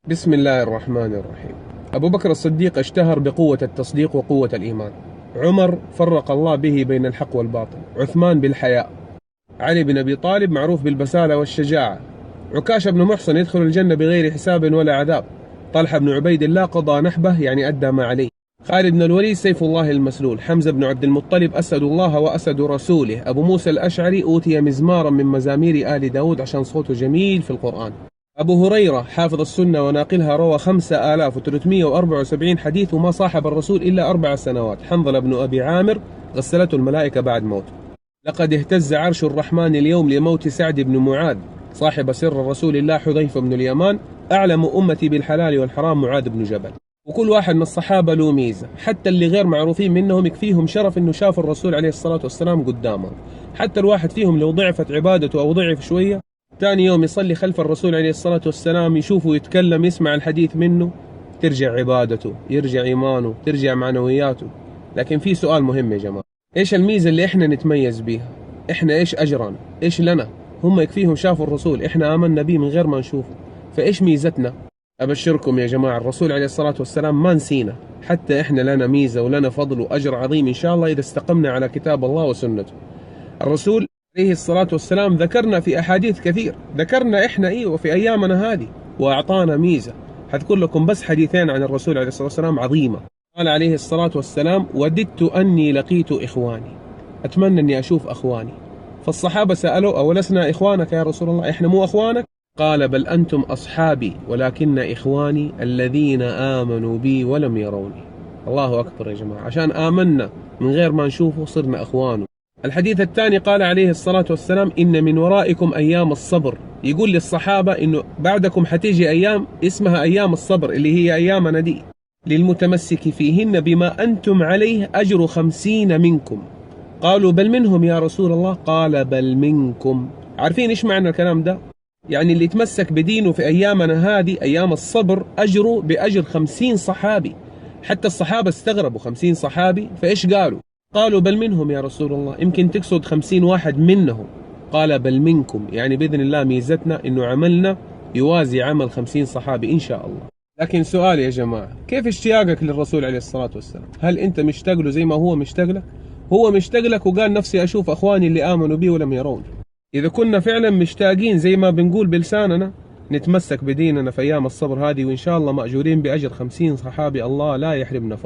بسم الله الرحمن الرحيم. أبو بكر الصديق اشتهر بقوة التصديق وقوة الإيمان. عمر فرق الله به بين الحق والباطل. عثمان بالحياء. علي بن أبي طالب معروف بالبسالة والشجاعة. عكاشة بن محصن يدخل الجنة بغير حساب ولا عذاب. طلحة بن عبيد الله قضى نحبه يعني أدى ما عليه. خالد بن الوليد سيف الله المسلول. حمزة بن عبد المطلب أسد الله وأسد رسوله. أبو موسى الأشعري أوتي مزمارا من مزامير آل داود عشان صوته جميل في القرآن. أبو هريرة حافظ السنة وناقلها روى 5374 حديث وما صاحب الرسول إلا 4 سنوات. حنظلة بن أبي عامر غسلته الملائكة بعد موته. لقد اهتز عرش الرحمن اليوم لموت سعد بن معاذ صاحب سر رسول الله. حذيفة بن اليمان أعلم أمتي بالحلال والحرام معاذ بن جبل. وكل واحد من الصحابة له ميزة، حتى اللي غير معروفين منهم يكفيهم شرف إنه شاف الرسول عليه الصلاة والسلام قدامه. حتى الواحد فيهم لو ضعفت عبادته أو ضعف شوية، ثاني يوم يصلي خلف الرسول عليه الصلاة والسلام، يشوفه يتكلم، يسمع الحديث منه، ترجع عبادته، يرجع إيمانه، ترجع معنوياته. لكن في سؤال مهم يا جماعة، إيش الميزة اللي إحنا نتميز بيها؟ إحنا إيش أجرنا؟ إيش لنا؟ هم يكفيهم شافوا الرسول، إحنا آمنا به من غير ما نشوفه، فإيش ميزتنا؟ أبشركم يا جماعة، الرسول عليه الصلاة والسلام ما نسينا، حتى إحنا لنا ميزة ولنا فضل وأجر عظيم إن شاء الله إذا استقمنا على كتاب الله وسنته. الرسول عليه الصلاة والسلام ذكرنا في أحاديث كثير، ذكرنا إحنا وفي أيامنا هذه، وأعطانا ميزة. هذكر لكم بس حديثين عن الرسول عليه الصلاة والسلام عظيمة. قال عليه الصلاة والسلام: وددت أني لقيت إخواني، أتمنى أني أشوف أخواني. فالصحابة سألوا: أولسنا إخوانك يا رسول الله؟ إحنا مو أخوانك؟ قال: بل أنتم أصحابي ولكن إخواني الذين آمنوا بي ولم يروني. الله أكبر يا جماعة، عشان آمنا من غير ما نشوفه صرنا أخوانه. الحديث الثاني قال عليه الصلاة والسلام: إن من ورائكم أيام الصبر. يقول للصحابة إنه بعدكم حتيجي أيام اسمها أيام الصبر، اللي هي أيامنا دي، للمتمسك فيهن بما أنتم عليه أجر 50 منكم. قالوا: بل منهم يا رسول الله؟ قال: بل منكم. عارفين إيش معنى الكلام ده؟ يعني اللي يتمسك بدينه في أيامنا هذه أيام الصبر أجره بأجر 50 صحابي. حتى الصحابة استغربوا، 50 صحابي، فإيش قالوا؟ قالوا: بل منهم يا رسول الله، يمكن تقصد 50 واحد منهم. قال: بل منكم، يعني بإذن الله ميزتنا إنه عملنا يوازي عمل 50 صحابي إن شاء الله. لكن سؤال يا جماعة، كيف اشتياقك للرسول عليه الصلاة والسلام؟ هل أنت مشتاق له زي ما هو مشتاق لك؟ هو مشتاق لك وقال: نفسي أشوف أخواني اللي آمنوا بي ولم يروني. إذا كنا فعلا مشتاقين زي ما بنقول بلساننا، نتمسك بديننا في أيام الصبر هذه، وإن شاء الله مأجورين بأجر 50 صحابي، الله لا يحرمنا فضل.